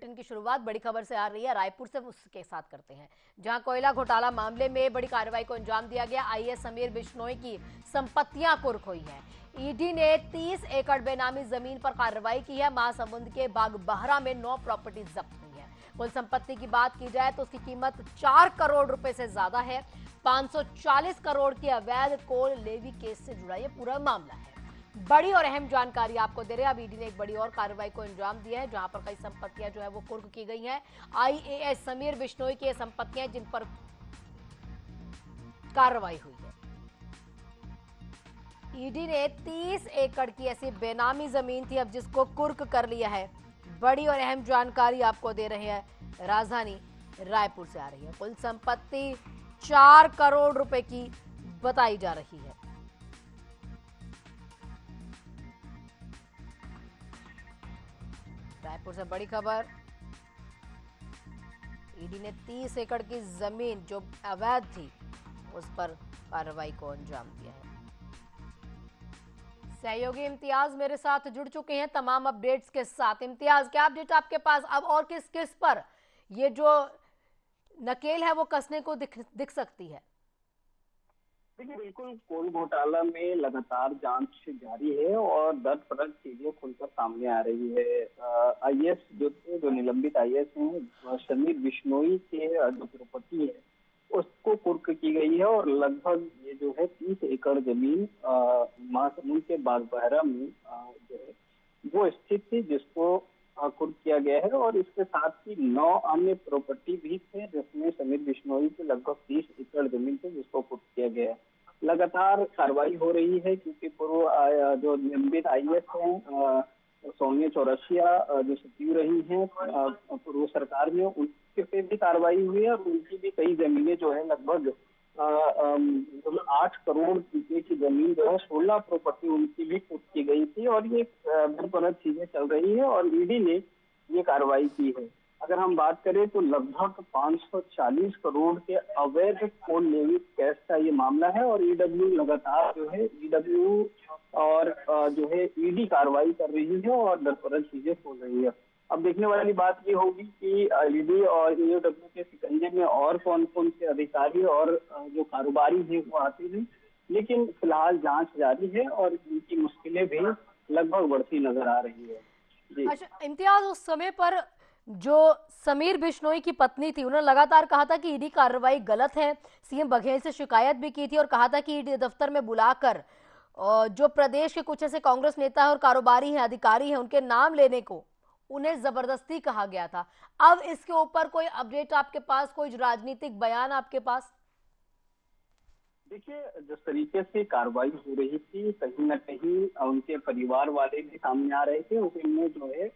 Bulletin की शुरुआत बड़ी खबर से आ रही है, रायपुर से, उसके साथ करते हैं, जहां कोयला घोटाला मामले में बड़ी कार्रवाई को अंजाम दिया गया। आईएएस समीर बिश्नोई की संपत्तियां कुर्क हुई हैं। ईडी ने 30 एकड़ बेनामी जमीन पर कार्रवाई की है। महासमुंद के बागबहरा में 9 प्रॉपर्टी जब्त हुई है। कुल संपत्ति की बात की जाए तो उसकी कीमत 4 करोड़ रुपए से ज्यादा है। 540 करोड़ के अवैध कोल लेवी केस से जुड़ा यह पूरा मामला है। बड़ी और अहम जानकारी आपको दे रहे हैं। अब ईडी ने एक बड़ी और कार्रवाई को अंजाम दिया है, जहां पर कई संपत्तियां जो है वो कुर्क की गई हैं। आईएएस समीर बिश्नोई की संपत्तियां जिन पर कार्रवाई हुई है। ईडी ने 30 एकड़ की ऐसी बेनामी जमीन थी, अब जिसको कुर्क कर लिया है। बड़ी और अहम जानकारी आपको दे रहे हैं, राजधानी रायपुर से आ रही है। कुल संपत्ति 4 करोड़ रुपए की बताई जा रही है। रायपुर से बड़ी खबर, ईडी ने 30 एकड़ की जमीन जो अवैध थी उस पर कार्रवाई को अंजाम दिया है। सहयोगी इम्तियाज मेरे साथ जुड़ चुके हैं तमाम अपडेट्स के साथ। इम्तियाज, क्या अपडेट आपके पास अब और किस किस पर ये जो नकेल है वो कसने को दिख सकती है? देखिए, बिल्कुल कोल घोटाला में लगातार जांच जारी है और दर परत चीजें खुलकर सामने आ रही है। आईएएस जो निलंबित आईएएस हैं, समीर बिश्नोई के जो प्रॉपर्टी है उसको कुर्क की गई है और लगभग ये जो है 30 एकड़ जमीन महासमुंद के बागबहरा में जो है वो स्थित थी, जिसको कुर्क किया गया है। और इसके साथ ही 9 अन्य प्रॉपर्टी भी थे, जिसमें समीर बिश्नोई के लगभग 30 एकड़ जमीन थे, जिसको कुर्क किया गया है। लगातार कार्रवाई हो रही है क्योंकि पूर्व जो निलंबित आईएएस हैं, सौम्या चौरसिया जो सचिव रही हैं पूर्व सरकार में, उनके पे भी कार्रवाई हुई है और उनकी भी कई जमीनें जो है लगभग 8 करोड़ रुपए की जमीन जो है 16 प्रॉपर्टी उनकी भी कुर्क की गई थी। और ये बेपरद चीजें चल रही है और ईडी ने ये कार्रवाई की है। अगर हम बात करें तो लगभग 540 करोड़ के अवैध कोल लेवी केस का ये मामला है और ईडब्ल्यू लगातार जो है ईडब्ल्यू और जो है ईडी कार्रवाई कर रही है और दरपरद चीजें हो रही है। अब देखने वाली बात ये होगी कि ईडी और ईडब्ल्यू के शिकंजे में और कौन कौन से अधिकारी और जो कारोबारी हैं वो आते हैं, लेकिन फिलहाल जांच जारी है और इनकी मुश्किलें भी लगभग बढ़ती नजर आ रही है। जी अच्छा इम्तियाज, उस समय पर जो समीर बिश्नोई की पत्नी थी उन्होंने लगातार कहा था कि ईडी कार्रवाई गलत है। सीएम बघेल से शिकायत भी की थी और कहा था कि ईडी दफ्तर में बुलाकर जो प्रदेश के कुछ ऐसे कांग्रेस नेता है और कारोबारी हैं, अधिकारी हैं, उनके नाम लेने को उन्हें जबरदस्ती कहा गया था। अब इसके ऊपर कोई अपडेट आपके पास, कोई राजनीतिक बयान आपके पास? देखिए, जिस तरीके से कार्रवाई हो रही थी, कहीं न कहीं उनके परिवार वाले भी सामने आ रहे थे, उनमें जो है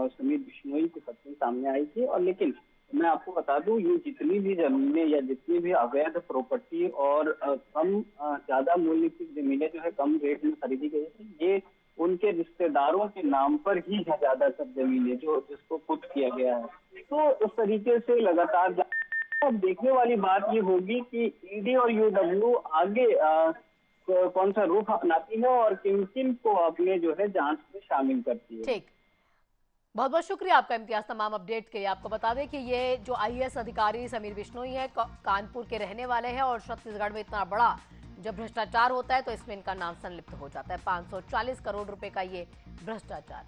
समीर बिश्नोई की पत्नी सामने आई थी। और लेकिन मैं आपको बता दूं, ये जितनी भी जमीनें या जितनी भी अवैध प्रॉपर्टी और ज्यादा मूल्य की जमीनें जो है कम रेट में खरीदी गई थी, ये उनके रिश्तेदारों के नाम पर ही है ज्यादातर जमीनें जिसको कुर्क किया गया है। तो इस तरीके से लगातार अब देखने वाली बात ये होगी कि ईडी और ईडब्ल्यू आगे कौन सा रुख अपनाती है और किन किन को अपने जो है जांच में शामिल करती है। ठीक, बहुत बहुत शुक्रिया आपका इम्तियाज तमाम अपडेट के लिए। आपको बता दें कि ये जो आईएएस अधिकारी समीर बिश्नोई है कानपुर के रहने वाले हैं और छत्तीसगढ़ में इतना बड़ा जब भ्रष्टाचार होता है तो इसमें इनका नाम संलिप्त हो जाता है। 540 करोड़ रुपए का ये भ्रष्टाचार।